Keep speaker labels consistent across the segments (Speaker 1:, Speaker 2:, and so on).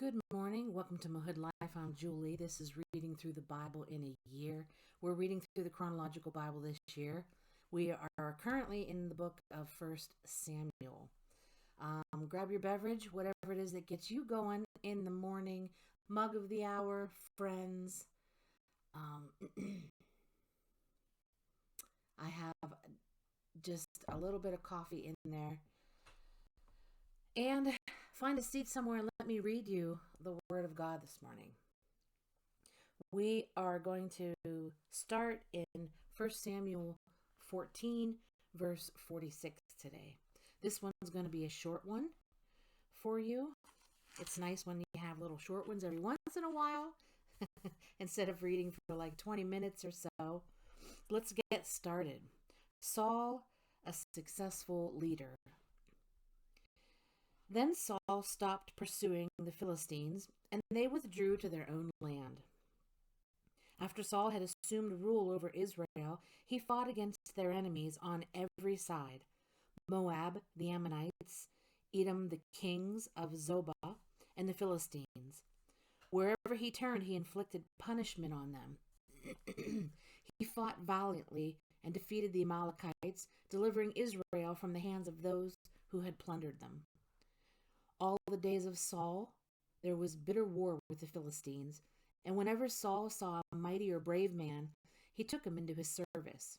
Speaker 1: Good morning. Welcome to Mahood Life. I'm Julie. This is Reading Through the Bible in a Year. We're reading through the Chronological Bible this year. We are currently in the book of 1 Samuel. Grab your beverage, whatever it is that gets you going in the morning. Mug of the hour, friends. I have just a little bit of coffee in there. And find a seat somewhere and let me read you the Word of God this morning. We are going to start in 1 Samuel 14, verse 46 today. This one's going to be a short one for you. It's nice when you have little short ones every once in a while instead of reading for like 20 minutes or so. Let's get started. Saul, a successful leader. Then Saul stopped pursuing the Philistines, and they withdrew to their own land. After Saul had assumed rule over Israel, he fought against their enemies on every side: Moab, the Ammonites, Edom, the kings of Zobah, and the Philistines. Wherever he turned, he inflicted punishment on them. He fought valiantly and defeated the Amalekites, delivering Israel from the hands of those who had plundered them. All the days of Saul, there was bitter war with the Philistines, and whenever Saul saw a mighty or brave man, he took him into his service.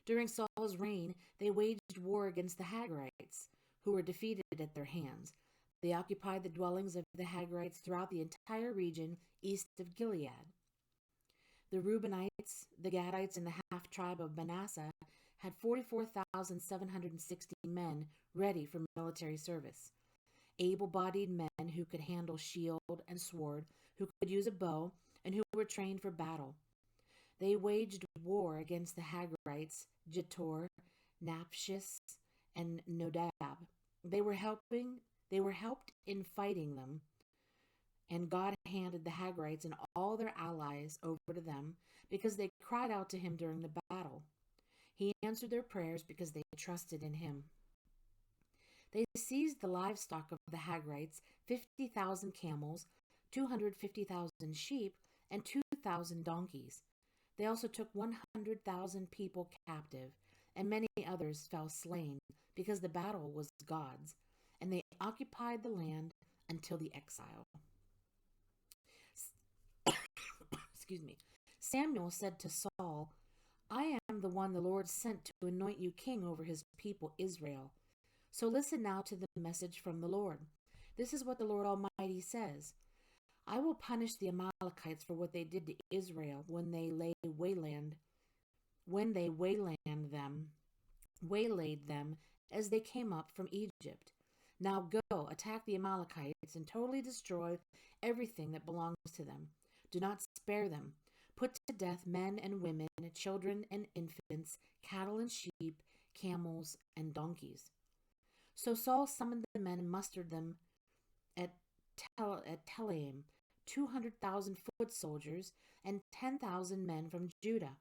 Speaker 1: During Saul's reign, they waged war against the Hagrites, who were defeated at their hands. They occupied the dwellings of the Hagrites throughout the entire region east of Gilead. The Reubenites, the Gadites, and the half-tribe of Manasseh had 44,760 men ready for military service. Able-bodied men who could handle shield and sword, who could use a bow, and who were trained for battle. They waged war against the Hagrites, Jetor, Napshis, and Nodab. They were helped in fighting them, and God handed the Hagrites and all their allies over to them because they cried out to him during the battle. He answered their prayers because they trusted in him. They seized the livestock of the Hagrites, 50,000 camels, 250,000 sheep, and 2,000 donkeys. They also took 100,000 people captive, and many others fell slain because the battle was God's, and they occupied the land until the exile. Excuse me. Samuel said to Saul, "I am the one the Lord sent to anoint you king over his people Israel. So listen now to the message from the Lord. This is what the Lord Almighty says. I will punish the Amalekites for what they did to Israel when they waylaid them as they came up from Egypt. Now go, attack the Amalekites and totally destroy everything that belongs to them. Do not spare them. Put to death men and women, children and infants, cattle and sheep, camels and donkeys." So Saul summoned the men and mustered them at Telaim, 200,000 foot soldiers and 10,000 men from Judah.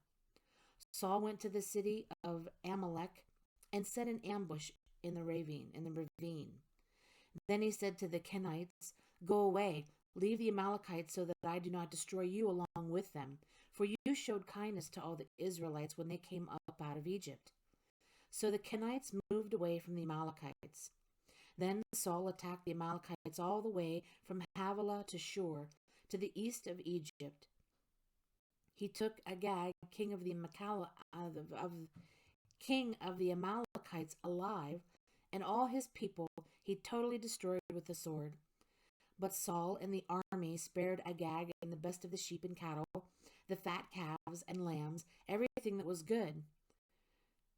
Speaker 1: Saul went to the city of Amalek and set an ambush in the ravine. Then he said to the Kenites, "Go away, leave the Amalekites so that I do not destroy you along with them, for you showed kindness to all the Israelites when they came up out of Egypt." So the Kenites moved away from the Amalekites. Then Saul attacked the Amalekites all the way from Havilah to Shur, to the east of Egypt. He took Agag, king of the Amalekites, alive, and all his people he totally destroyed with the sword. But Saul and the army spared Agag and the best of the sheep and cattle, the fat calves and lambs, everything that was good.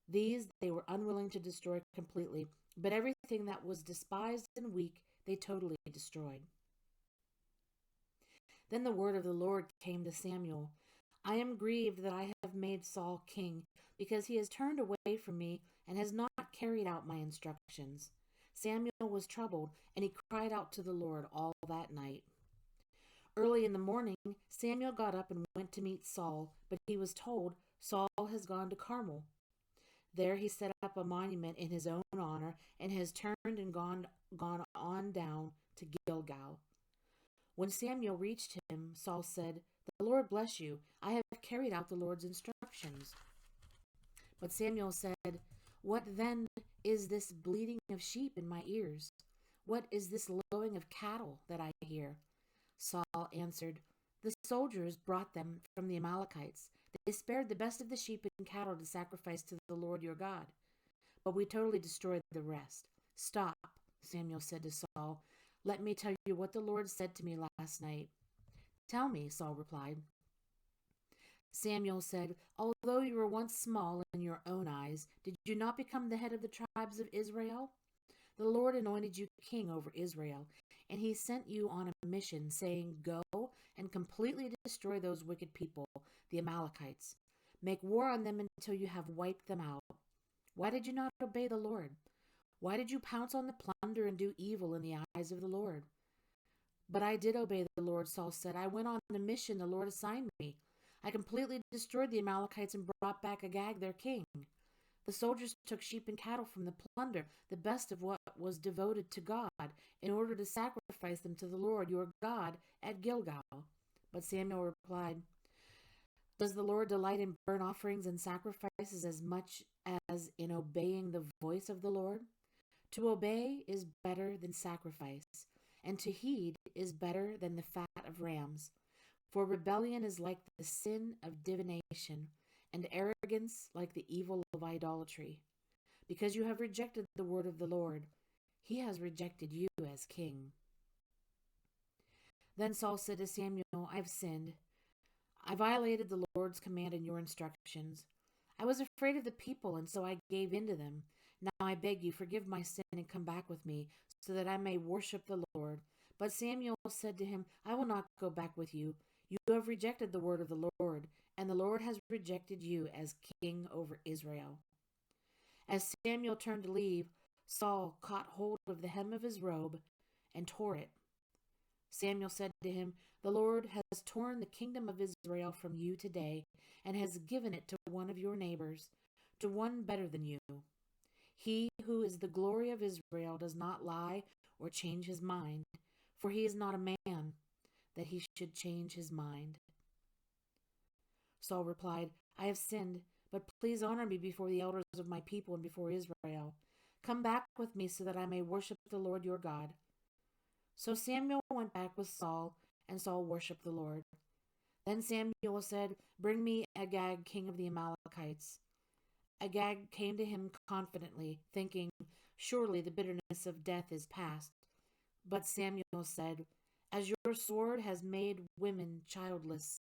Speaker 1: These they were unwilling to destroy completely, but everything that was despised and weak they totally destroyed. Then the word of the Lord came to Samuel. "I am grieved that I have made Saul king, because he has turned away from me and has not carried out my instructions." Samuel was troubled, and he cried out to the Lord all that night. Early in the morning, Samuel got up and went to meet Saul, but he was told, "Saul has gone to Carmel." There he set up a monument in his own honor and has turned and gone on down to Gilgal. Gilgal. When Samuel reached him, Saul said, "The Lord bless you. I have carried out the Lord's instructions." But Samuel said, "What then is this bleating of sheep in my ears? What is this lowing of cattle that I hear?" Saul answered, "The soldiers brought them from the Amalekites. They spared the best of the sheep and cattle to sacrifice to the Lord your God, but we totally destroyed the rest." "Stop," Samuel said to Saul. "Let me tell you what the Lord said to me last night." "Tell me," Saul replied. Samuel said, "Although you were once small in your own eyes, did you not become the head of the tribes of Israel? The Lord anointed you king over Israel, and he sent you on a mission, saying, 'Go and completely destroy those wicked people, the Amalekites. Make war on them until you have wiped them out.' Why did you not obey the Lord? Why did you pounce on the plunder and do evil in the eyes of the Lord?" "But I did obey the Lord," Saul said. "I went on the mission the Lord assigned me. I completely destroyed the Amalekites and brought back Agag, their king. The soldiers took sheep and cattle from the plunder, the best of what was devoted to God, in order to sacrifice them to the Lord your God at Gilgal." But Samuel replied, "Does the Lord delight in burnt offerings and sacrifices as much as in obeying the voice of the Lord? To obey is better than sacrifice, and to heed is better than the fat of rams. For rebellion is like the sin of divination, and arrogance like the evil of idolatry. Because you have rejected the word of the Lord, he has rejected you as king." Then Saul said to Samuel, "I have sinned. I violated the Lord's command and your instructions. I was afraid of the people, and so I gave in to them. Now I beg you, forgive my sin and come back with me, so that I may worship the Lord." But Samuel said to him, "I will not go back with you. You have rejected the word of the Lord, and the Lord has rejected you as king over Israel." As Samuel turned to leave, Saul caught hold of the hem of his robe and tore it. Samuel said to him, "The Lord has torn the kingdom of Israel from you today and has given it to one of your neighbors, to one better than you. He who is the glory of Israel does not lie or change his mind, for he is not a man that he should change his mind." Saul replied, "I have sinned, but please honor me before the elders of my people and before Israel. Come back with me so that I may worship the Lord your God." So Samuel went back with Saul, and Saul worshipped the Lord. Then Samuel said, "Bring me Agag, king of the Amalekites." Agag came to him confidently, thinking, "Surely the bitterness of death is past." But Samuel said, "As your sword has made women childless,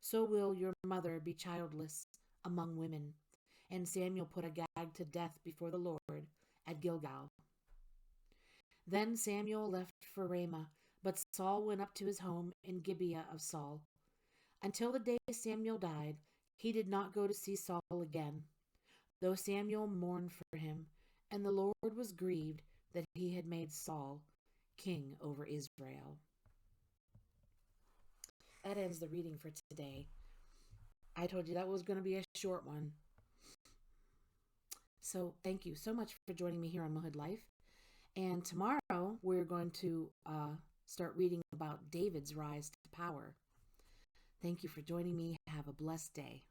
Speaker 1: so will your mother be childless among women." And Samuel put Agag to death before the Lord at Gilgal. Then Samuel left for Ramah, but Saul went up to his home in Gibeah of Saul. Until the day Samuel died, he did not go to see Saul again, though Samuel mourned for him, and the Lord was grieved that he had made Saul king over Israel. That ends the reading for today. I told you that was going to be a short one. So thank you so much for joining me here on Mohood Life. And tomorrow we're going to start reading about David's rise to power. Thank you for joining me. Have a blessed day.